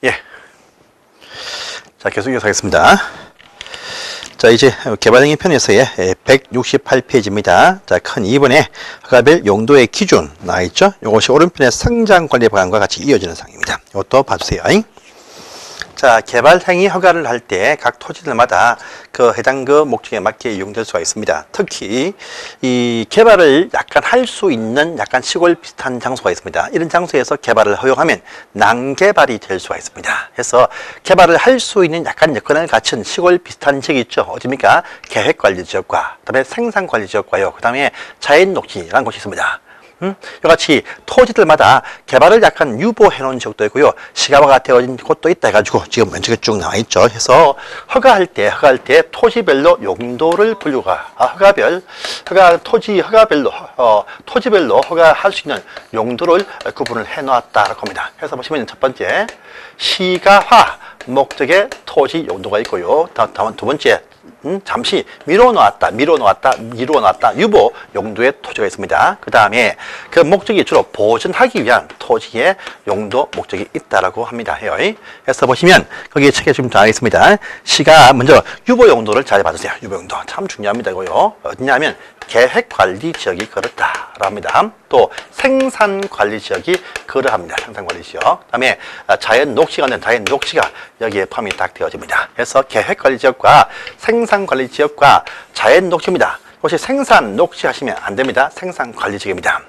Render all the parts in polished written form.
예. 자, 계속 이어가겠습니다. 자, 이제 개발행위 편에서의 168페이지입니다. 자, 큰 2번에 허가별 용도의 기준 나와있죠? 이것이 오른편의 성장관리 방안과 같이 이어지는 사항입니다. 이것도 봐주세요. 자, 개발행위 허가를 할 때 각 토지들마다 그 해당 그 목적에 맞게 이용될 수가 있습니다. 특히 이 개발을 약간 할 수 있는 약간 시골 비슷한 장소가 있습니다. 이런 장소에서 개발을 허용하면 난개발이 될 수가 있습니다. 그래서 개발을 할 수 있는 약간 여건을 갖춘 시골 비슷한 지역이 있죠. 어디입니까? 계획관리지역과 그다음에 생산관리지역과요. 그다음에 자연녹지라는 곳이 있습니다. 이같이 토지들마다 개발을 약간 유보해 놓은 지역도 있고요. 시가화가 되어진 곳도 있다 해가지고 지금 면적에 쭉 나와 있죠. 해서 허가할 때 토지별로 용도를 분류가 토지별로 허가할 수 있는 용도를 구분을 해 놓았다라고 합니다. 그래서 보시면 첫 번째 시가화 목적의 토지 용도가 있고요. 다음 두 번째 잠시 미뤄 놓았다 유보 용도의 토지가 있습니다. 그 다음에 그 목적이 주로 보존하기 위한 토지의 용도 목적이 있다라고 합니다. 그래서 보시면 거기에 책에 지금 나와 있습니다. 시가 먼저 유보 용도를 잘 봐주세요. 유보 용도 참 중요합니다. 이거요. 어디냐면 계획관리 지역이 그렇다라고 합니다. 또 생산관리 지역이 그러합니다. 생산관리 지역. 그다음에 자연 녹지가 여기에 포함이 딱 되어집니다. 그래서 계획관리 지역과 생산관리 지역과 자연 녹지입니다. 혹시 생산 녹지 하시면 안 됩니다. 생산관리 지역입니다.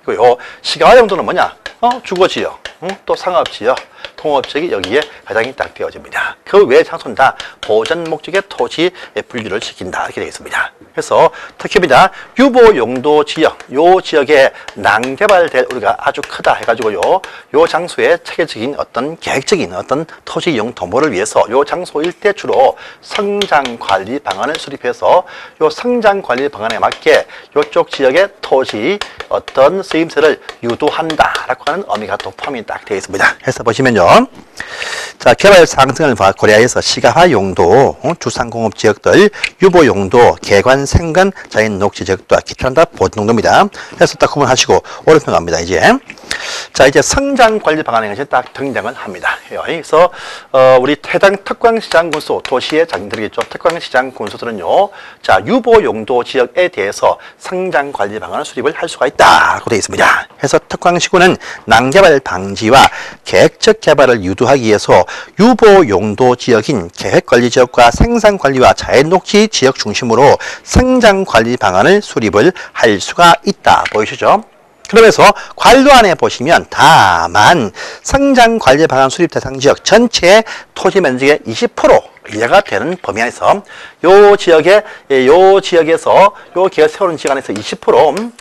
그리고 시가화 용도는 뭐냐? 주거지역, 또 상업지역, 공업지역이 여기에 해당이 딱 되어집니다. 그 외 장소는 다 보전 목적의 토지에 분류를 시킨다 이렇게 되어 있습니다. 그래서 특히입니다. 유보 용도 지역, 요 지역에 난개발될 우리가 아주 크다 해가지고요. 요 장소에 체계적인 어떤 계획적인 어떤 토지 이용 도모를 위해서 요 장소 일대 주로 성장 관리 방안을 수립해서 요 성장 관리 방안에 맞게 요쪽 지역의 토지 어떤 쓰임새를 유도한다라고 하는 의미가 또 포함이 딱 되어 있습니다. 그래서 보시면요. 자, 개발 상승을 고려해서 시가화 용도, 주상공업 지역들, 유보 용도, 개관 생관, 자연 녹지 지역도 기타는 다 보존 용도입니다. 그래서 딱 구분하시고 오른편 갑니다. 자, 이제 성장 관리 방안에 이제 딱 등장을 합니다. 그래서 우리 해당 특광시장 군수 도시의 장들이겠죠. 특광시장 군수들은요. 자, 유보 용도 지역에 대해서 성장 관리 방안을 수립을 할 수가 있다고 되어 있습니다. 그래서 특광시군은 난개발 방지와 계획적 개발을 유도하기 위해서 유보 용도 지역인 계획관리 지역과 생산관리와 자연녹지 지역 중심으로 성장관리 방안을 수립을 할 수가 있다. 보이시죠? 그러면서 관료안에 보시면 다만 성장관리 방안 수립 대상 지역 전체 토지 면적의 20% 이하가 되는 범위 안에서 요 지역에서 요 계획 세우는 지역 안에서 20%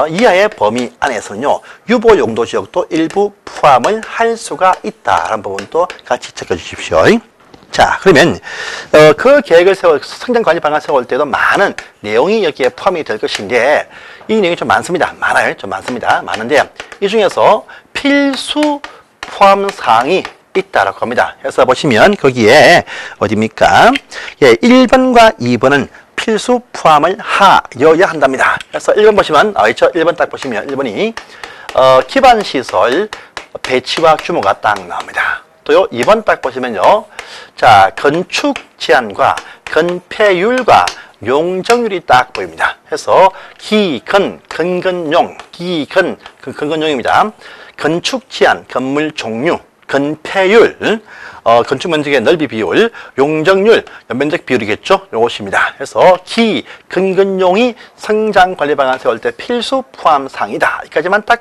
이하의 범위 안에서는요, 유보 용도 지역도 일부 포함을 할 수가 있다라는 부분도 같이 체크해 주십시오. 자, 그러면 그 계획을 성장관리 방안 세울 때도 많은 내용이 여기에 포함이 될 것인데 이 내용이 좀 많습니다. 많은데 이 중에서 필수 포함 사항이 있다라고 합니다. 그래서 보시면 거기에 어디입니까? 1번과 2번은 필수 포함을 하여야 한답니다. 그래서 1번 보시면 있죠? 1번 딱 보시면 1번이 기반시설 배치와 규모가 딱 나옵니다. 또요 2번 딱 보시면요. 자, 건축 제한과 건폐율과 용적률이 딱 보입니다. 그래서 근건용입니다. 건축 제한, 건물 종류, 건폐율, 건축 면적의 넓이 비율, 용적률, 면적 비율이겠죠? 요것입니다. 그래서 근건용이 성장 관리 방안 세울 때 필수 포함 사항이다. 여기까지만 딱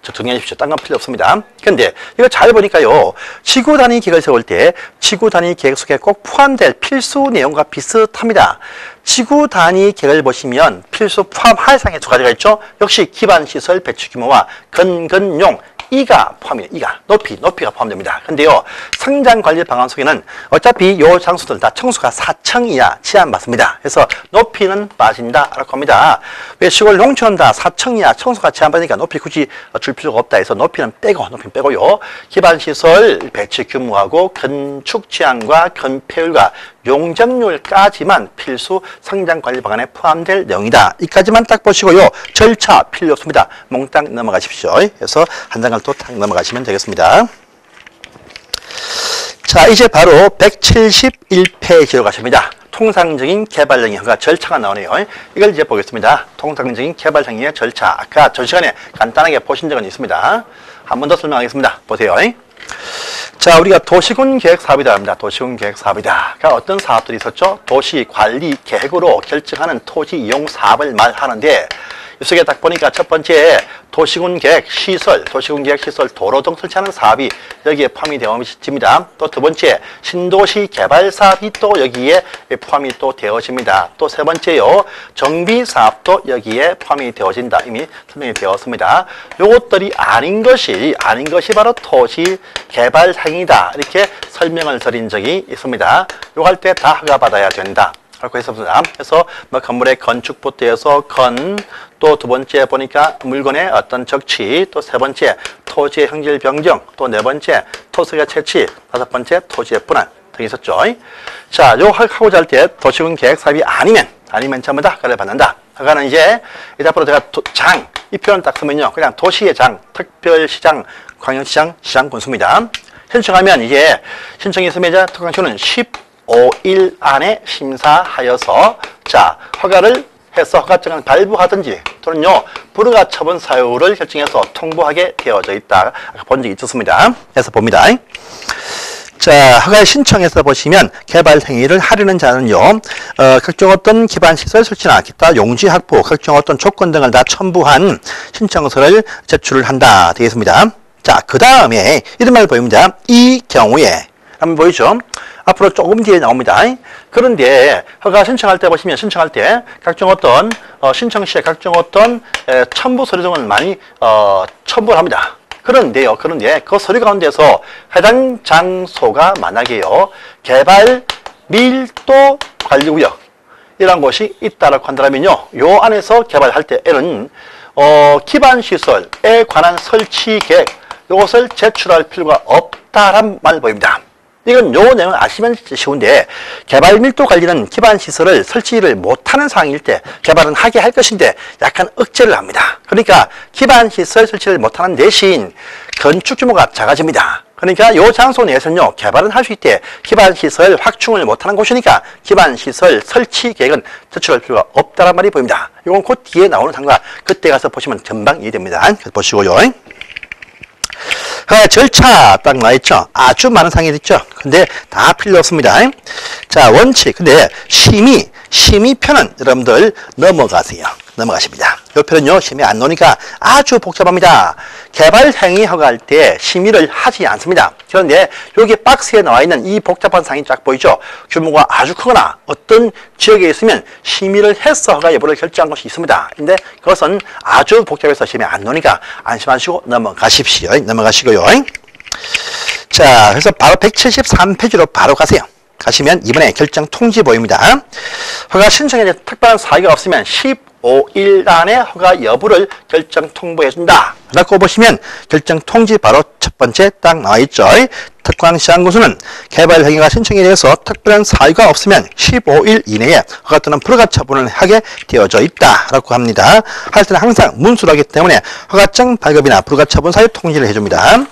정리해 주십시오. 딴 건 필요 없습니다. 그런데 이거 잘 보니까요. 지구 단위 계획을 세울 때 지구 단위 계획 속에 꼭 포함될 필수 내용과 비슷합니다. 지구 단위 계획을 보시면 필수 포함할 사항의 두 가지가 있죠. 역시 기반시설 배치 규모와 건건용 이가 포함이에요. 높이가 포함됩니다. 근데요, 성장관리 방안 속에는 어차피 요 장소들 다 청수가 4층 이하 제한받습니다. 그래서 높이는 빠진다라고 합니다. 왜 시골 농촌은 다 4층 이하 청수가 제한받으니까 높이 굳이 줄 필요가 없다 해서 높이는 빼고요. 기반시설 배치 규모하고 건축 제한과 건폐율과 용적률까지만 필수 성장관리 방안에 포함될 내용이다. 이까지만 딱 보시고요. 절차 필요 없습니다. 몽땅 넘어가십시오. 그래서 한 장을 또 탁 넘어가시면 되겠습니다. 자, 이제 바로 171페이지로 가십니다. 통상적인 개발 행위 허가 절차가 나오네요. 이걸 이제 보겠습니다. 통상적인 개발 행위의 절차. 아까 전 시간에 간단하게 보신 적은 있습니다. 한 번 더 설명하겠습니다. 보세요. 자, 우리가 도시군 계획 사업이다 합니다. 도시군 계획 사업이다. 그러니까 어떤 사업들이 있었죠? 도시 관리 계획으로 결정하는 토지 이용 사업을 말하는데, 이 속에 딱 보니까 첫 번째 도시군 계획 시설, 도시군 계획 시설 도로 등 설치하는 사업이 여기에 포함이 되어집니다. 또 두 번째 신도시 개발 사업이 또 여기에 포함이 또 되어집니다. 또 세 번째요 정비 사업도 여기에 포함이 되어진다. 이미 설명이 되었습니다. 요것들이 아닌 것이 바로 토지 개발 행위다. 이렇게 설명을 드린 적이 있습니다. 요거 할 때 다 허가받아야 된다. 그렇고 했습니다. 그래서 뭐 건물의 건축부터 해서 또 두 번째 보니까 물건의 어떤 적치, 또 세 번째 토지의 형질 변경, 또 네 번째 토색의 채취, 다섯 번째 토지의 분할 등이 있었죠. 자, 요 하고자 할 때 도시군 계획 사업이 아니면 전부 다 허가를 받는다. 허가는 이제 앞으로 제가 이 표현 딱 쓰면요, 그냥 도시의 장, 특별시장, 광역시장, 시장군수입니다. 신청하면 이제 신청이 있으면 이제 특강시는 15일 안에 심사하여서 자 허가를 해서 허가증을 발부하든지 또는요 불허가 처분 사유를 결정해서 통보하게 되어져 있다. 본 적이 있었습니다. 그래서 봅니다. 자, 허가 신청해서 보시면 개발 행위를 하려는 자는요, 각종 어떤 기반 시설 설치나 기타 용지 확보, 각종 어떤 조건 등을 다 첨부한 신청서를 제출을 한다. 되겠습니다. 자, 그 다음에 이런 말 보입니다. 이 경우에 한번 보이죠? 앞으로 조금 뒤에 나옵니다. 그런데 허가 신청할 때 보시면 신청할 때 각종 어떤 신청 시에 각종 어떤 첨부 서류 등을 많이 첨부를 합니다. 그런데 그 서류 가운데서 해당 장소가 만약에요 개발 밀도 관리구역 이런 곳이 있다라고 한다면요, 요 안에서 개발할 때에는 기반 시설에 관한 설치 계획 이것을 제출할 필요가 없다란 말 보입니다. 이건 요 내용을 아시면 쉬운데, 개발 밀도 관리는 기반 시설을 설치를 못하는 상황일 때 개발은 하게 할 것인데 약간 억제를 합니다. 그러니까 기반 시설 설치를 못하는 대신 건축 규모가 작아집니다. 그러니까 요 장소 내에서는요 개발은 할 수 있대 기반 시설 확충을 못하는 곳이니까 기반 시설 설치 계획은 제출할 필요가 없다란 말이 보입니다. 이건 곧 뒤에 나오는 상과 그때 가서 보시면 금방 이해됩니다. 그래서 보시고요. 절차 딱 나와있죠. 아주 많은 상이 있죠. 근데 다 필요 없습니다. 자, 원칙. 근데 심의편은 여러분들 넘어가십니다. 이 편은요 심의 안 나오니까 아주 복잡합니다. 개발 행위 허가할 때 심의를 하지 않습니다. 그런데 여기 박스에 나와 있는 이 복잡한 사항이 쫙 보이죠. 규모가 아주 크거나 어떤 지역에 있으면 심의를 해서 허가 여부를 결정한 것이 있습니다. 근데 그것은 아주 복잡해서 심의 안 나오니까 안심하시고 넘어가시고요. 자, 그래서 바로 173페이지로 바로 가세요. 가시면 이번에 결정 통지 보입니다. 허가 신청에 특별한 사유가 없으면 15일 안에 허가 여부를 결정 통보해준다 라고 보시면 결정 통지 바로 첫 번째 딱 나와있죠. 특광시장군수는 개발 행위가 신청에 대해서 특별한 사유가 없으면 15일 이내에 허가 또는 불허가 처분을 하게 되어져 있다 라고 합니다. 할 때는 항상 문수로 하기 때문에 허가증 발급이나 불허가 처분 사유 통지를 해줍니다.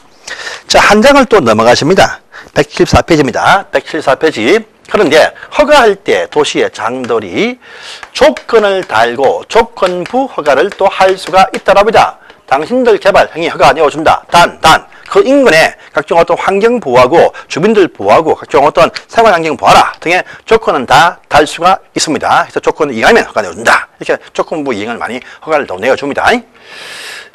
자, 한 장을 또 넘어가십니다. 174페이지입니다. 174페이지. 그런데 허가할 때 도시의 장들이 조건을 달고 조건부 허가를 또 할 수가 있다고 합니다. 당신들 개발 행위 허가 내어준다. 단 그 인근에 각종 어떤 환경 보호하고 주민들 보호하고 각종 어떤 생활 환경 보호하라 등의 조건은 다 달 수가 있습니다. 그래서 조건을 이행하면 허가 내어준다. 이렇게 조건부 이행을 많이 허가를 또 내어줍니다.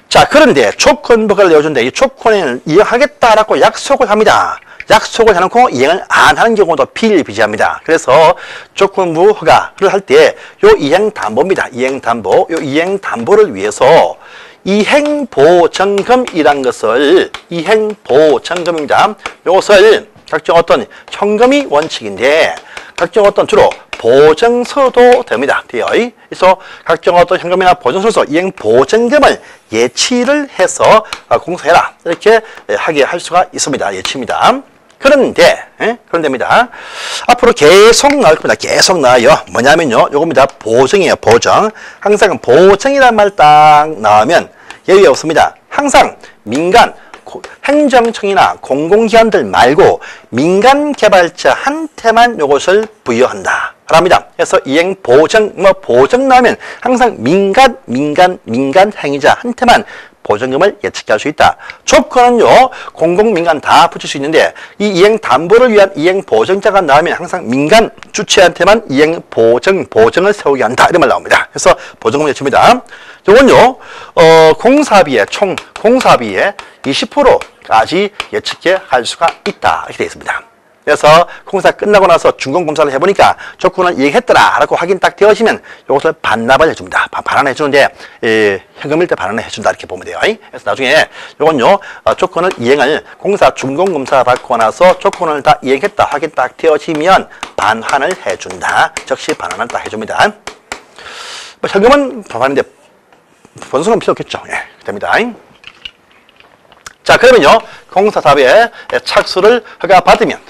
자, 그런데 조건부 허가를 내어준다. 이 조건을 이행하겠다라고 약속을 합니다. 약속을 해놓고 이행을 안 하는 경우도 비일비재합니다. 그래서 조건부 허가를 할 때 요 이행담보입니다. 이행담보. 요 이행담보를 위해서 이행보점검이란 것을 이행보점검입니다. 요것을 각종 어떤 현금이 원칙인데 각종 어떤 주로 보증서도 됩니다. 그래서 각종 어떤 현금이나 보증서에서 이행보증금을 예치를 해서 공사해라 이렇게 하게 할 수가 있습니다. 예치입니다. 그런데입니다. 앞으로 계속 나올 겁니다. 계속 나와요. 뭐냐면요, 요겁니다. 보증이에요. 보증. 항상 보증이란 말 딱 나오면 예외 없습니다. 항상 민간 행정청이나 공공기관들 말고 민간 개발자한테만 이것을 부여한다. 합니다. 그래서 이행 보정, 보정 나오면 항상 민간 행위자한테만 보정금을 예측할 수 있다. 조건은요, 공공민간 다 붙일 수 있는데, 이 이행 담보를 위한 이행 보정자가 나오면 항상 민간 주체한테만 이행 보정을 세우게 한다. 이런 말 나옵니다. 그래서 보정금 예측입니다. 이건요, 공사비의 공사비의 20%까지 예측해 할 수가 있다. 이렇게 되어 있습니다. 그래서 공사 끝나고 나서 준공검사를 해보니까 조건을 이행했더라 라고 확인 딱 되어지면 이것을 반납을 해줍니다. 반환을 해주는데 현금일 때 반환을 해준다 이렇게 보면 돼요. 그래서 나중에 이건요 조건을 이행을 공사 준공검사 받고 나서 조건을 다 이행했다 확인 딱 되어지면 반환을 해준다. 즉시 반환을 딱 해줍니다. 뭐 현금은 반환인데 본수는 필요 없겠죠. 예, 됩니다. 자, 그러면요, 공사 사업에 착수를 허가받으면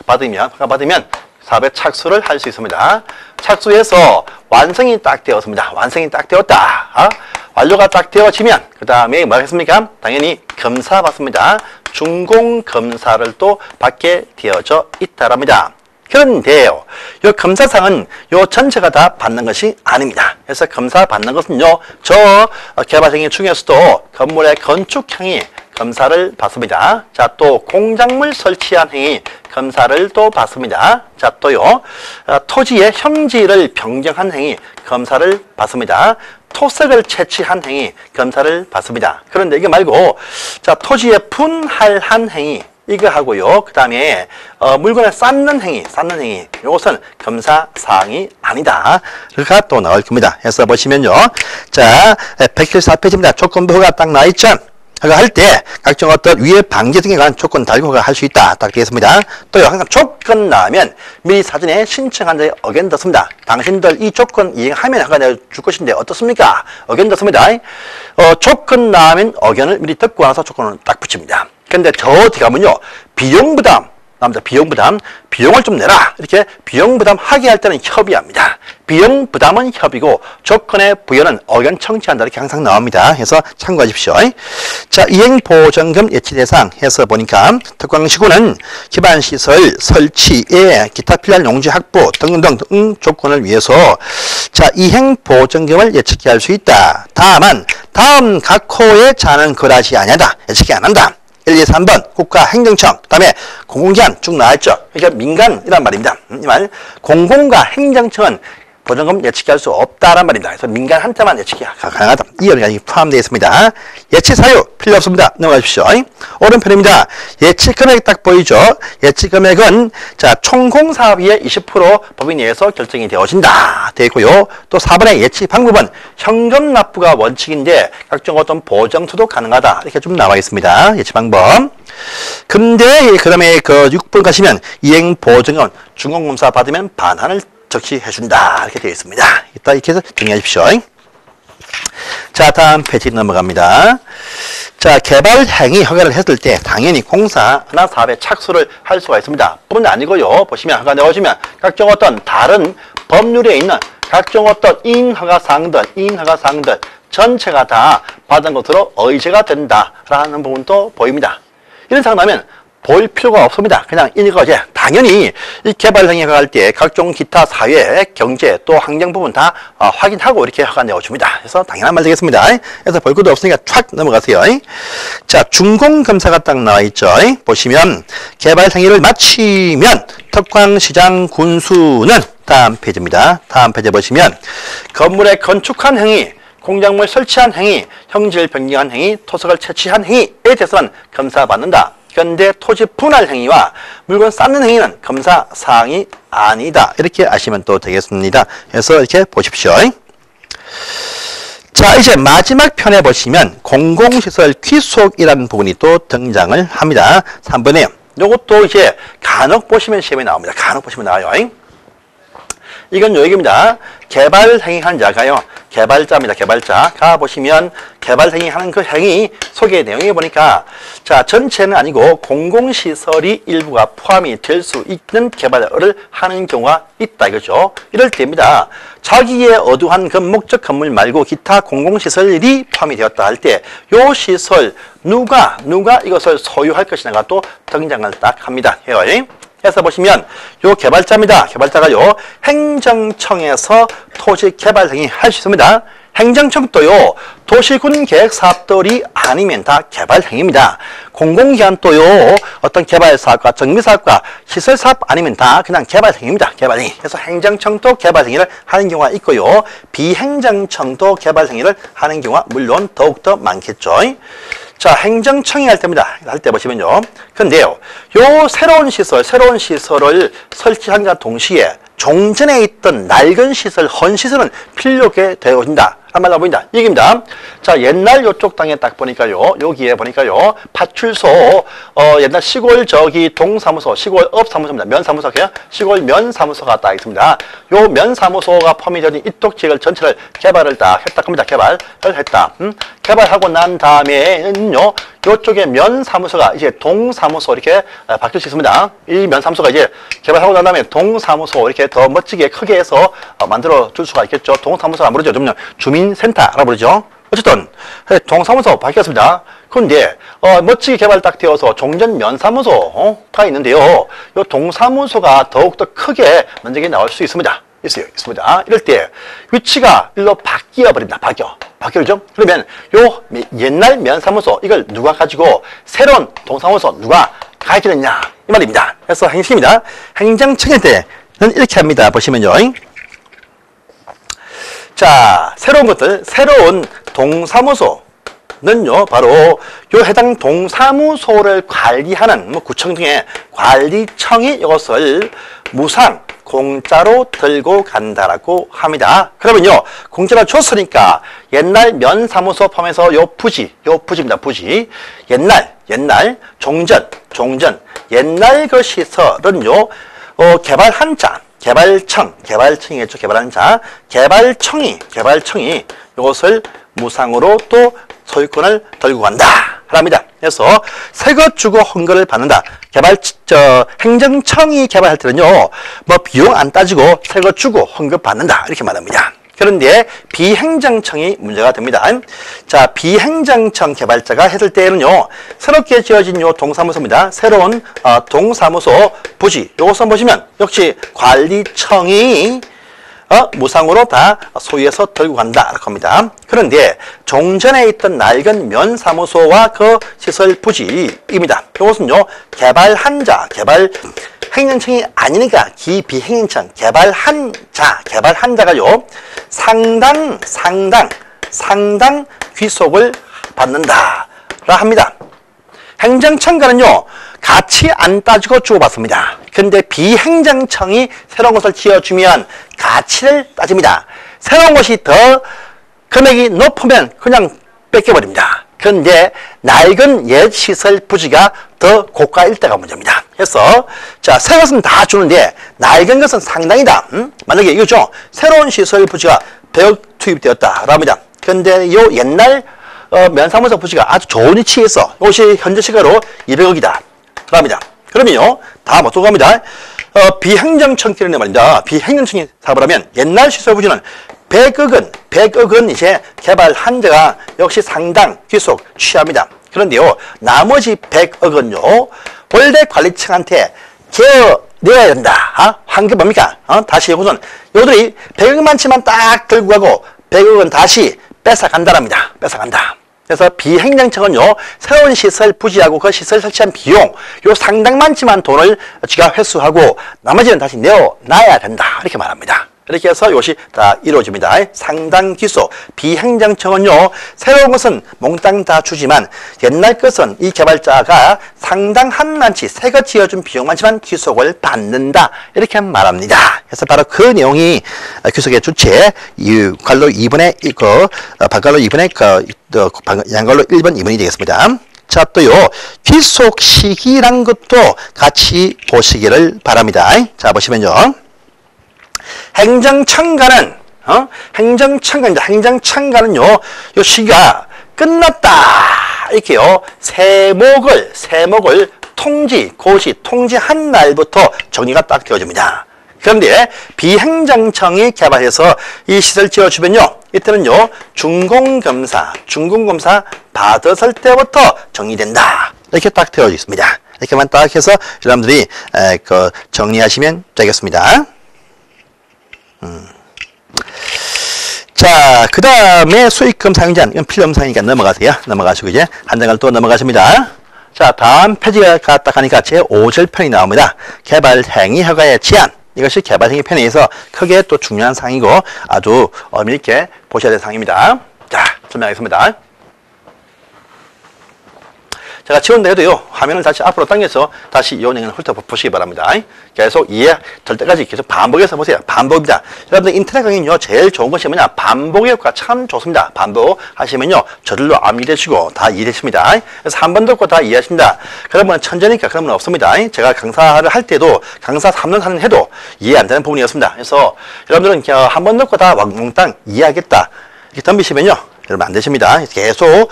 사업에 착수를 할 수 있습니다. 착수해서 완성이 딱 되었습니다. 완성이 딱 되었다. 완료가 딱 되어지면, 그 다음에 뭐 하겠습니까? 당연히 검사 받습니다. 준공검사를 또 받게 되어져 있다랍니다. 그런데요, 이 검사상은 요 전체가 다 받는 것이 아닙니다. 그래서 검사 받는 것은요, 저 개발행위 중에서도 건물의 건축행위 검사를 받습니다. 자, 또 공작물 설치한 행위 검사를 또 받습니다. 자, 또요, 토지의 형질을 변경한 행위 검사를 받습니다. 토색을 채취한 행위 검사를 받습니다. 그런데 이게 말고, 자, 토지의 분할한 행위 이거 하고요. 그 다음에 물건을 쌓는 행위, 이것은 검사 사항이 아니다. 그가 또 나올 겁니다. 그래서 보시면요, 자, 174페이지입니다. 조건부 허가 딱 나와 있죠. 허가할 때 각종 어떤 위해 방지 등에 관한 조건 달고 허가할 수 있다. 딱 되어 있습니다. 또요, 항상 조건 나오면 미리 사전에 신청한 자에 어겐졌습니다. 당신들 이 조건 이행하면 허가 내줄 것인데 어떻습니까? 어겐졌습니다. 조건 나오면 어견을 미리 듣고 나서 조건을 딱 붙입니다. 근데 저 뒤 가면요, 비용 부담 나옵니다. 비용 부담, 비용을 좀 내라 이렇게 비용 부담 하게 할 때는 협의합니다. 비용 부담은 협의고 조건의 부여는 의견 청취한다 이렇게 항상 나옵니다. 해서 참고하십시오. 자, 이행 보정금 예치 대상 해서 보니까 특광시구는 기반 시설 설치에 기타 필요한 용지 확보 등등 조건을 위해서 자, 이행 보정금을 예측해 할 수 있다. 다만 다음 각 호의 자는 그다지 아니하다. 예측이 안 한다. 1, 2, 3번 국가행정청, 그 다음에 공공기관 쭉 나와있죠. 그러니까 민간이란 말입니다. 이 말, 공공과 행정청은 보정금 예측할 수 없다란 말입니다. 그래서 민간한테만 예측이 가능하다. 이 연관이 포함되어 있습니다. 예측 사유 필요 없습니다. 넘어가 주십시오. 오른편입니다. 예측 금액 딱 보이죠? 예측 금액은 자, 총공사비의 20% 법인 내에서 결정이 되어진다. 되어 있고요. 또 4번의 예측 방법은 현금 납부가 원칙인데 각종 어떤 보정투도 가능하다. 이렇게 좀 나와 있습니다. 예측 방법. 근데 그다음에 그 6번 가시면 이행 보정은 준공검사 받으면 반환을 적시해준다. 이렇게 되어 있습니다. 이따 이렇게 해서 정리하십시오. 자, 다음 페이지 넘어갑니다. 자, 개발 행위 허가를 했을 때 당연히 공사나 사업에 착수를 할 수가 있습니다. 뿐만 아니고요. 보시면 허가 내어주면 각종 어떤 다른 법률에 있는 각종 어떤 인허가 사항들 전체가 다 받은 것으로 의제가 된다라는 부분도 보입니다. 이런 상황 나면 볼 필요가 없습니다. 그냥 이거지. 당연히 이 개발 행위가 할 때 각종 기타 사회, 경제 또 환경 부분 다 확인하고 이렇게 허가 내어줍니다. 그래서 당연한 말 되겠습니다. 그래서 볼 것도 없으니까 촥 넘어가세요. 자, 준공검사가 딱 나와 있죠. 보시면 개발 행위를 마치면 특광시장 군수는 다음 페이지입니다. 다음 페이지 보시면 건물의 건축한 행위, 공작물 설치한 행위, 형질 변경한 행위, 토석을 채취한 행위에 대해서는 검사받는다. 그런데 토지 분할 행위와 물건 쌓는 행위는 검사 사항이 아니다. 이렇게 아시면 또 되겠습니다. 그래서 이렇게 보십시오. 자, 이제 마지막 편에 보시면 공공시설 귀속이라는 부분이 또 등장을 합니다. 3번에 요것도 이제 간혹 보시면 시험에 나옵니다. 간혹 보시면 나와요. 이건 여기입니다. 개발 행위한 자가요. 개발자입니다. 개발자. 가보시면 개발행위 하는 그 행위 소개 내용에 보니까 자, 전체는 아니고 공공시설이 일부가 포함이 될 수 있는 개발을 하는 경우가 있다 이거죠. 이럴 때입니다. 자기의 어두한 그 목적 건물 말고 기타 공공시설이 포함이 되었다 할 때 요 시설 누가 이것을 소유할 것이냐가 또 등장을 딱 합니다. 해서 보시면 요 개발자입니다. 개발자가요 행정청에서 토지 개발 행위 할 수 있습니다. 행정청도요 도시군 계획 사업들이 아니면 다 개발 행위입니다. 공공기관 또요 어떤 개발 사업과 정비 사업과 시설 사업 아니면 다 그냥 개발 행위입니다. 개발 행위. 그래서 행정청도 개발 행위를 하는 경우가 있고요. 비행정청도 개발 행위를 하는 경우가 물론 더욱더 많겠죠. 자, 행정청이 할 때입니다. 할 때 보시면요. 근데요, 요 새로운 시설을 설치한과 동시에 종전에 있던 낡은 시설, 헌시설은 필요하게 되어진다. 한 말로 보인다. 얘기입니다. 자, 옛날 요쪽 땅에 딱 보니까요, 여기에 보니까요, 파출소, 옛날 시골 동사무소, 시골 업사무소입니다. 면사무소, 시골 면사무소가 딱 있습니다. 요 면사무소가 포함이 되는 이쪽 지역을 전체를 개발을 딱 했다 겁니다. 개발을 했다. 개발하고 난 다음에는요, 요쪽에 면사무소가 이제 동사무소 이렇게 바뀔 수 있습니다. 이 면사무소가 이제 개발하고 난 다음에 동사무소 이렇게 더 멋지게 크게 해서 만들어 줄 수가 있겠죠. 동사무소가 모르죠. 주민센터라고 부르죠. 어쨌든 동사무소 바뀌었습니다. 그런데 멋지게 개발 딱 되어서 종전 면사무소가 있는데요. 요 동사무소가 더욱더 크게 면적이 나올 수 있습니다. 있습니다. 이럴 때 위치가 일로 바뀌어 버립니다. 바뀌어죠. 그러면 요 옛날 면사무소 이걸 누가 가지고 새로운 동사무소 누가 가게 됐냐 이 말입니다. 그래서 행식입니다. 행정청일 때는 이렇게 합니다. 보시면요. 자, 새로운 동사무소는요, 바로 요 해당 동사무소를 관리하는 구청 등의 관리청이 이것을 무상 공짜로 들고 간다라고 합니다. 그러면요, 공짜로 줬으니까 옛날 면사무소 포함해서 요 부지입니다. 부지. 옛날, 종전, 옛날 그 시설은요, 개발한 자, 개발청이겠죠. 개발한 자, 개발청이 이것을 무상으로 또 소유권을 들고 간다. 합니다. 그래서 새것 주고 헌거를 받는다. 행정청이 개발할 때는요, 뭐 비용 안 따지고 새것 주고 헌거 받는다. 이렇게 말합니다. 그런데 비행정청이 문제가 됩니다. 자, 비행정청 개발자가 했을 때는요, 새롭게 지어진 요 동사무소입니다. 새로운 동사무소 부지. 요것을 보시면 역시 관리청이 무상으로 다 소유해서 들고 간다 겁니다. 그런데 종전에 있던 낡은 면사무소와 그 시설 부지입니다. 이것은요, 개발한 행정청이 아니니까 비행정청 개발한 자가요 상당 귀속을 받는다라 합니다. 행정청과는요 가치 안 따지고 주고받습니다. 근데 비행정청이 새로운 것을 지어주면 가치를 따집니다. 새로운 것이 더 금액이 높으면 그냥 뺏겨버립니다. 그런데 낡은 옛 시설 부지가 더 고가일 때가 문제입니다. 그래서 자, 새 것은 다 주는데 낡은 것은 상당이다. 만약에 이거죠. 새로운 시설 부지가 100억 투입되었다라고 합니다. 그런데 요 옛날 면사무소 부지가 아주 좋은 위치에 있어. 이것이 현재 시가로 200억이다. 합니다. 그러면요, 다 못 들어갑니다. 비행정청끼리는 말입니다. 비행정청이 사업을 하면 옛날 시설 부지는 100억은 이제 개발한 자가 역시 상당 귀속 취합니다. 그런데요, 나머지 100억은요, 원래 관리청한테 내야 된다. 환급 뭡니까? 다시 이것은 요들이 100억만치만 딱 들고 가고 100억은 다시 뺏어간다랍니다. 뺏어간다. 그래서 비행정청은요, 새로운 시설 부지하고 그 시설 설치한 비용, 요 상당만치만 돈을 지가 회수하고 나머지는 다시 내어놔야 된다. 이렇게 말합니다. 이렇게 해서 이것이 다 이루어집니다. 상당 기소. 비행정청은요, 새로운 것은 몽땅 다 주지만 옛날 것은 이 개발자가 상당한 만치 새것 지어준 비용만치만 귀속을 받는다. 이렇게 말합니다. 그래서 바로 그 내용이 귀속의 주체, 관로 2번에 반갈로 2번에 양갈로 1번 2번이 되겠습니다. 자, 또요, 귀속 시기란 것도 같이 보시기를 바랍니다. 자, 보시면요. 행정청과는 행정청가입니다. 행정청가는요, 요 시기가 끝났다. 이렇게요, 세목을 고시, 통지한 날부터 정리가 딱 되어집니다. 그런데 비행정청이 개발해서 이 시설 지어주면요, 이때는요, 준공검사 받았을 때부터 정리된다. 이렇게 딱 되어 있습니다. 이렇게만 딱 해서 여러분들이 정리하시면 되겠습니다. 자, 그 다음에 수익금 사용제한, 이건 필요 없는 사항이니까 넘어가세요. 넘어가시고 이제 한 장을 또 넘어가십니다. 자, 다음 페이지가 딱 하니까 제5절편이 나옵니다. 개발행위 허가의 제한. 이것이 개발행위 편에서 크게 또 중요한 사항이고 아주 의미 있게 보셔야 될 사항입니다. 자, 설명하겠습니다. 제가 지운다 해도요, 화면을 다시 앞으로 당겨서 다시 이 내용을 훑어보시기 바랍니다. 계속 이해될 때까지 계속 반복해서 보세요. 반복입니다. 여러분들 인터넷 강의는요, 제일 좋은 것이 뭐냐? 반복의 효과 참 좋습니다. 반복하시면요, 저절로 암기되시고 다 이해되십니다. 그래서 한 번 듣고 다 이해하신다. 그러면 천재니까 그런 건 없습니다. 제가 강사를 할 때도, 강사 3년 4년 해도 이해 안 되는 부분이었습니다. 그래서 여러분들은 한 번 듣고 다 몽땅 이해하겠다. 이렇게 덤비시면요, 여러분 안 되십니다. 계속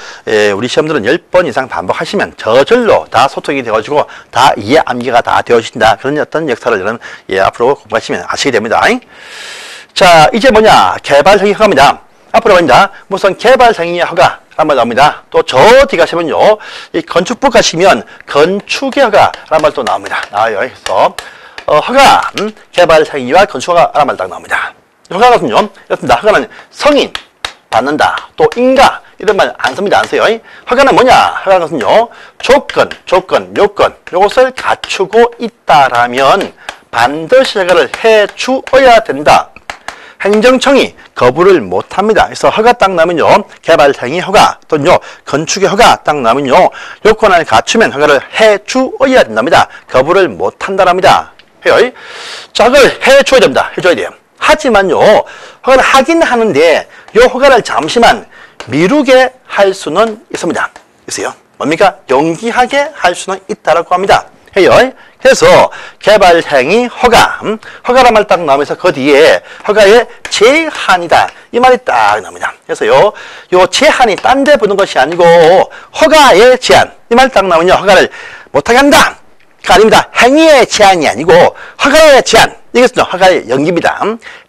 우리 시험들은 10번 이상 반복하시면 저절로 다 소통이 되어지고 다 이해 암기가 다 되어진다. 그런 어떤 역사를 여러분 앞으로 공부하시면 아시게 됩니다. 자, 이제 뭐냐? 개발행위 허가입니다. 앞으로 봅니다. 무슨 개발행위 허가 라는 말 나옵니다. 또 저 뒤 가시면요, 이 건축부 가시면 건축의 허가라는 말 또 나옵니다. 나와요. 그래서 허가, 개발행위와 건축허가라는 말 딱 나옵니다. 허가는요, 이렇습니다. 허가는 성인 받는다. 또 인가 이런 말 안 씁니다. 안 써요. 허가는 뭐냐? 허가는요, 조건, 요건 요것을 갖추고 있다라면 반드시 허가를 해주어야 된다. 행정청이 거부를 못합니다. 그래서 허가 딱 나면요, 개발행위 허가 또는요, 건축의 허가 딱 나면요, 요건을 갖추면 허가를 해주어야 된답니다. 거부를 못한다랍니다. 해요. 자, 그걸 해줘야 됩니다. 해줘야 돼요. 하지만요, 허가를 하긴 하는데 요 허가를 잠시만 미루게 할 수는 있습니다. 있어요. 뭡니까? 연기하게 할 수는 있다라고 합니다. 해요. 그래서 개발행위 허가, 허가란 말 딱 나오면서 그 뒤에 허가의 제한이다. 이 말이 딱 나옵니다. 그래서요, 요 제한이 딴 데 붙는 것이 아니고 허가의 제한. 이 말 딱 나오면요, 허가를 못하게 한다. 가 아닙니다. 행위의 제한이 아니고 허가의 제한. 이것은 허가의 연기입니다.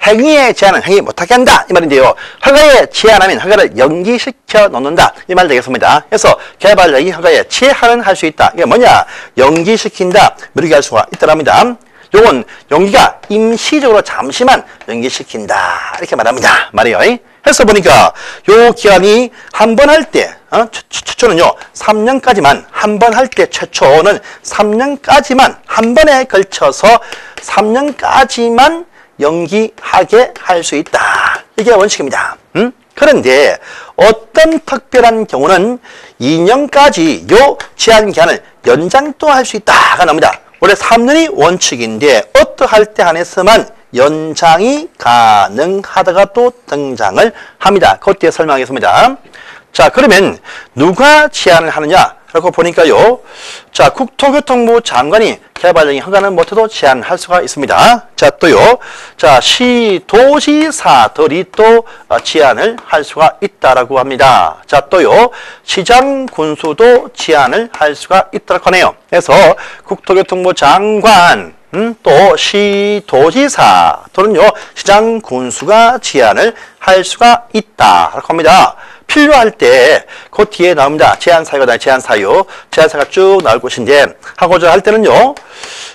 행위의 제한은 행위 못하게 한다. 이 말인데요. 허가의 제한하면 허가를 연기시켜 놓는다. 이 말 되겠습니다. 그래서 개발행위 허가의 제한은 할 수 있다. 이게 뭐냐? 연기시킨다. 미루게 할 수가 있다랍니다. 요건 연기가 임시적으로 잠시만 연기시킨다. 이렇게 말합니다. 말이에요. 해서 보니까 요 기간이 한 번 할 때, 최초는요, 3년까지만, 한 번 할 때 최초는 3년까지만, 한 번에 걸쳐서 3년까지만 연기하게 할 수 있다. 이게 원칙입니다. 그런데 어떤 특별한 경우는 2년까지 요 제한 기간을 연장 또 할 수 있다가 나옵니다. 원래 3년이 원칙인데 어떠할 때 한해서만 연장이 가능하다가 또 등장을 합니다. 그때 설명하겠습니다. 자, 그러면 누가 제한을 하느냐? 라고 보니까요. 자, 국토교통부 장관이 개발행위 허가는 못해도 제한할 수가 있습니다. 자, 또요. 자, 시도지사들이 또 제한을 할 수가 있다라고 합니다. 자, 또요. 시장 군수도 제한을 할 수가 있다라고 하네요. 그래서 국토교통부 장관, 또 시도지사 또는요, 시장 군수가 제한을 할 수가 있다라고 합니다. 필요할 때 그 뒤에 나옵니다. 제한사유가 제한사유가 쭉 나올 것인데, 하고자 할 때는요,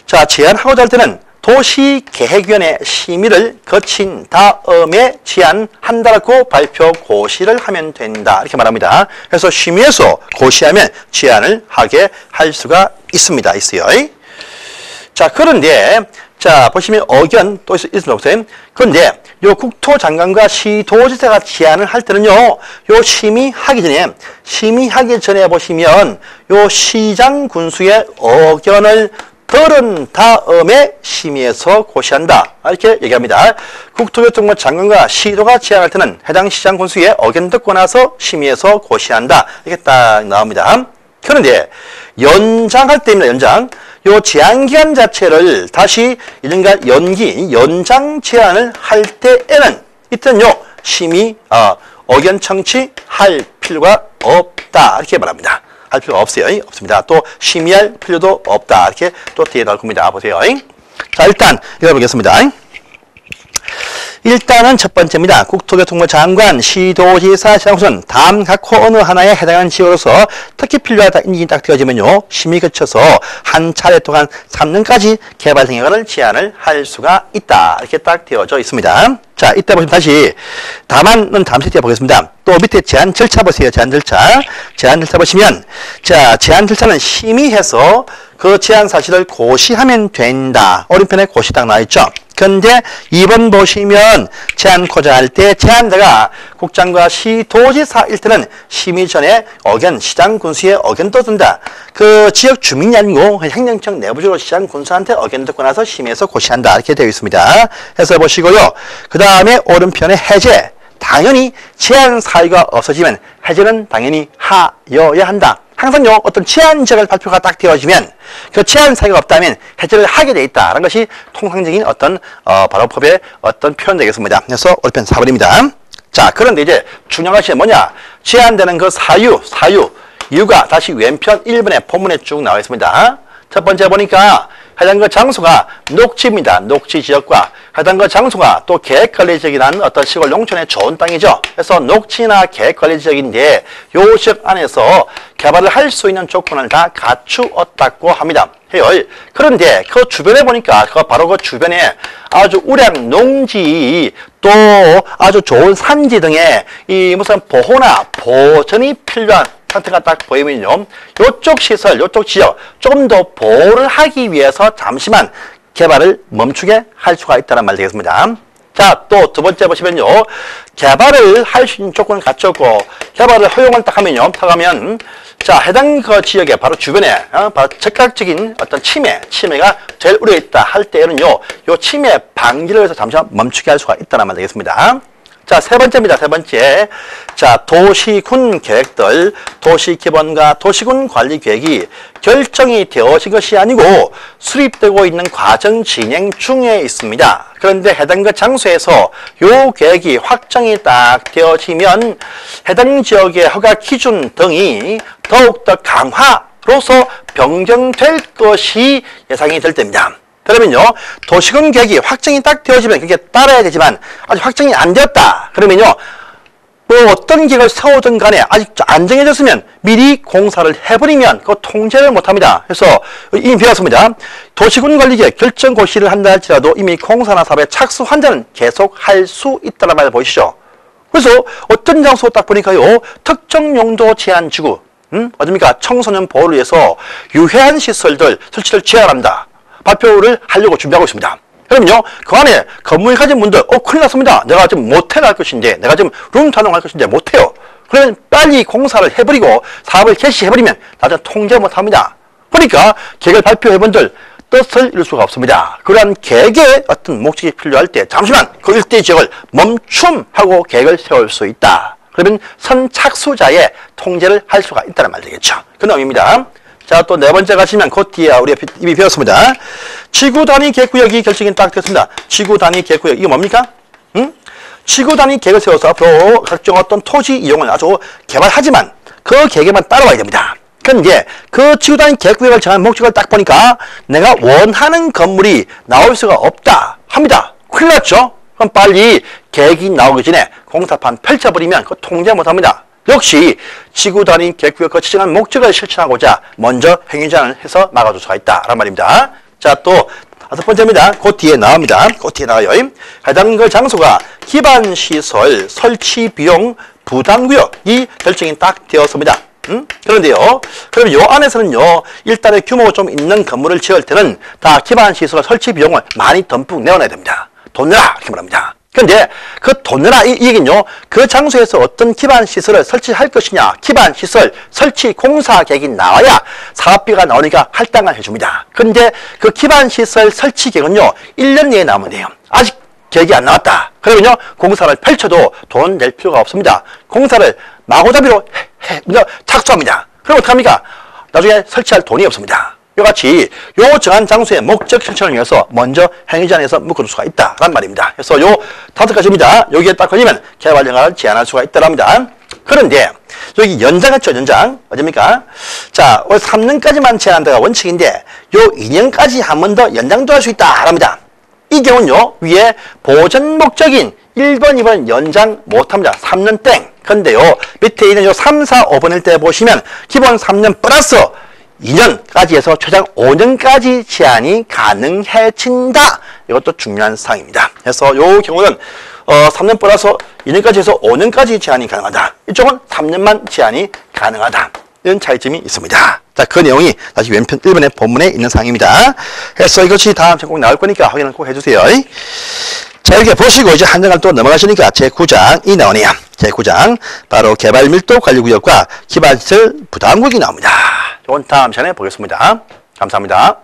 자, 제한하고자 할 때는 도시계획위원회 심의를 거친 다음에 제한한다라고 발표 고시를 하면 된다. 이렇게 말합니다. 그래서 심의해서 고시하면 제한을 하게 할 수가 있습니다. 있어요. 자, 그런데, 자, 보시면 의견 또 있습니다. 보세요. 그런데, 요 국토장관과 시도지사가 제안을 할 때는요, 요 심의하기 전에 보시면, 요 시장 군수의 의견을 들은 다음에 심의해서 고시한다. 이렇게 얘기합니다. 국토교통부 장관과 시도가 제안할 때는 해당 시장 군수의 의견 듣고 나서 심의해서 고시한다. 이게 딱 나옵니다. 그런데, 연장할 때입니다. 연장. 요 제한기간 자체를 다시 1년간 연장 제한을 할 때에는 이때는요, 심의, 의견 청취할 필요가 없다. 이렇게 말합니다. 할 필요가 없어요. 없습니다. 또 심의할 필요도 없다. 이렇게 또 뒤에 나올 겁니다. 보세요. 자, 일단 읽어보겠습니다. 일단은 첫 번째입니다. 국토교통부 장관, 시도지사, 시장구는 다음 각 호 어느 하나에 해당하는 지역으로서 특히 필요하다 인증이 딱 되어지면요, 심의 거쳐서 한 차례 동안 3년까지 개발 행위를 제한을 할 수가 있다. 이렇게 딱 되어져 있습니다. 자, 이때 보시면 다시 다만은 잠시 뒤에 보겠습니다. 또 밑에 제한 절차 보세요. 제한 절차. 제한 절차 보시면, 자, 제한 절차는 심의해서 그 제한 사실을 고시하면 된다. 오른편에 고시 딱 나와 있죠. 근데 2번 보시면 제한코자 할 때 제한자가 국장과 시도지사일 때는 심의 전에 의견, 시장 군수의 의견도 든다. 그 지역 주민이 아니고 행정청 내부적으로 시장 군수한테 의견 듣고 나서 심의해서 고시한다. 이렇게 되어 있습니다. 해서 보시고요. 그 다음에 오른편에 해제. 당연히 제한 사유가 없어지면 해제는 당연히 하여야 한다. 항상요, 어떤 제한 지역을 발표가 딱 되어지면 그 제한 사유가 없다면 해제를 하게 돼 있다라는 것이 통상적인 어떤 발효법의 어떤 표현 되겠습니다. 그래서 오른편 4번입니다. 자, 그런데 이제 중요한 것이 뭐냐? 제한되는 그 이유가 다시 왼편 1번의 본문에 쭉 나와 있습니다. 첫 번째 보니까 해당 그 장소가 녹지입니다. 녹지 지역과 해당 그 장소가 또 계획관리 지역이라는 어떤 시골 농촌의 좋은 땅이죠. 그래서 녹지나 계획관리 지역인데 요 지역 안에서 개발을 할 수 있는 조건을 다 갖추었다고 합니다. 해요. 그런데 그 주변에 보니까 바로 그 주변에 아주 우량 농지 또 아주 좋은 산지 등의 이 무슨 보호나 보전이 필요한 상태가 딱 보이면요, 요쪽 시설, 요쪽 지역 조금 더 보호를 하기 위해서 잠시만 개발을 멈추게 할 수가 있다는 말 되겠습니다. 자, 또 두 번째 보시면요, 개발을 할 수 있는 조건을 갖췄고 개발을 허용을 딱 하면요, 자, 해당 그 지역에 바로 주변에 바로 즉각적인 어떤 침해가 제일 우려있다 할 때에는요, 요 침해 방지를 해서 잠시만 멈추게 할 수가 있다는 말 되겠습니다. 자, 세 번째입니다. 세 번째. 자, 도시군 계획들, 도시기본과 도시군 관리 계획이 결정이 되어진 것이 아니고 수립되고 있는 과정 진행 중에 있습니다. 그런데 해당 그 장소에서 요 계획이 확정이 딱 되어지면 해당 지역의 허가 기준 등이 더욱더 강화로서 변경될 것이 예상이 될 때입니다. 그러면요, 도시군 계획이 확정이 딱 되어지면 그게 따라야 되지만 아직 확정이 안 되었다. 그러면요, 뭐 어떤 계획을 세우든 간에 아직 안 정해졌으면 미리 공사를 해버리면 그 통제를 못합니다. 그래서 이미 배웠습니다. 도시군 관리계획 결정 고시를 한다 할지라도 이미 공사나 사업에 착수한 자는 계속 할 수 있다는 말 보이시죠? 그래서 어떤 장소 딱 보니까요, 특정 용도 제한 지구, 어딥니까? 청소년 보호를 위해서 유해한 시설들 설치를 제한한다. 발표를 하려고 준비하고 있습니다. 그러면요, 그 안에 건물 가진 분들, 큰일 났습니다. 내가 지금 모텔 할 것인데, 내가 지금 룸타롱 할 것인데 못해요. 그러면 빨리 공사를 해버리고 사업을 개시해버리면 나중에 통제 못합니다. 그러니까 계획을 발표해 분들 뜻을 이룰 수가 없습니다. 그러한 계획의 어떤 목적이 필요할 때 잠시만 그 일대 지역을 멈춤하고 계획을 세울 수 있다. 그러면 선착수자의 통제를 할 수가 있다는 말 되겠죠. 그 내용입니다. 자, 또 네 번째 가시면 그 뒤에 우리가 이미 배웠습니다. 지구 단위 계획구역이 결정이 딱 됐습니다. 지구 단위 계획구역, 이거 뭡니까? 지구 단위 계획을 세워서 앞으로 각종 어떤 토지 이용을 아주 개발하지만 그 계획에만 따라와야 됩니다. 그런데 그 지구 단위 계획구역을 정한 목적을 딱 보니까 내가 원하는 건물이 나올 수가 없다 합니다. 큰일 났죠? 그럼 빨리 계획이 나오기 전에 공사판 펼쳐버리면 그 통제 못합니다. 역시 지구 단위 계획구역 그 지정한 목적을 실천하고자 먼저 행위 제한을 해서 막아줄 수가 있다라는 말입니다. 자, 또 다섯 번째입니다. 그 뒤에 나옵니다. 그 뒤에 나와요. 해당 그 장소가 기반시설 설치 비용 부담구역이 결정이 딱 되었습니다. 그런데요, 그럼 요 안에서는요, 일단의 규모가 좀 있는 건물을 지을 때는 다 기반시설 설치 비용을 많이 듬뿍 내어놔야 됩니다. 돈 내라! 이렇게 말합니다. 근데 그 돈 내라 이 얘기는요, 그 장소에서 어떤 기반시설을 설치할 것이냐, 기반시설 설치 공사 계획이 나와야 사업비가 나오니까 할당을 해줍니다. 근데 그 기반시설 설치 계획은요, 1년 내에 나오면 돼요. 아직 계획이 안 나왔다. 그러면요, 공사를 펼쳐도 돈 낼 필요가 없습니다. 공사를 마구잡이로 착수합니다. 그럼 어떡합니까? 나중에 설치할 돈이 없습니다. 이같이 요 정한 장소의 목적 실천을 위해서 먼저 행위 제한에서 묶어둘 수가 있다란 말입니다. 그래서 요 5가지입니다. 여기에 딱 걸리면 개발 허가를 제한할 수가 있다랍니다. 그런데 여기 연장했죠, 연장. 어딥니까? 자, 올 3년까지만 제한한다가 원칙인데 요 2년까지 한 번 더 연장도 할 수 있다랍니다. 이 경우는요, 위에 보전 목적인 1번, 2번 연장 못합니다. 3년 땡. 근데요, 밑에 있는 요 3, 4, 5번일 때 보시면 기본 3년 플러스 2년까지 해서 최장 5년까지 제한이 가능해진다. 이것도 중요한 사항입니다. 그래서 요 경우는 3년 플러스 2년까지 해서 5년까지 제한이 가능하다. 이쪽은 3년만 제한이 가능하다. 이런 차이점이 있습니다. 자, 그 내용이 다시 왼편 1번의 본문에 있는 사항입니다. 그래서 이것이 다음 시간 꼭 나올 거니까 확인을 꼭 해주세요. 자, 이렇게 보시고 이제 한 장을 또 넘어가시니까 제9장이 나오네요. 제9장 바로 개발 밀도 관리구역과 기반시설 부담구역이 나옵니다. 이건 다음 시간에 보겠습니다. 감사합니다.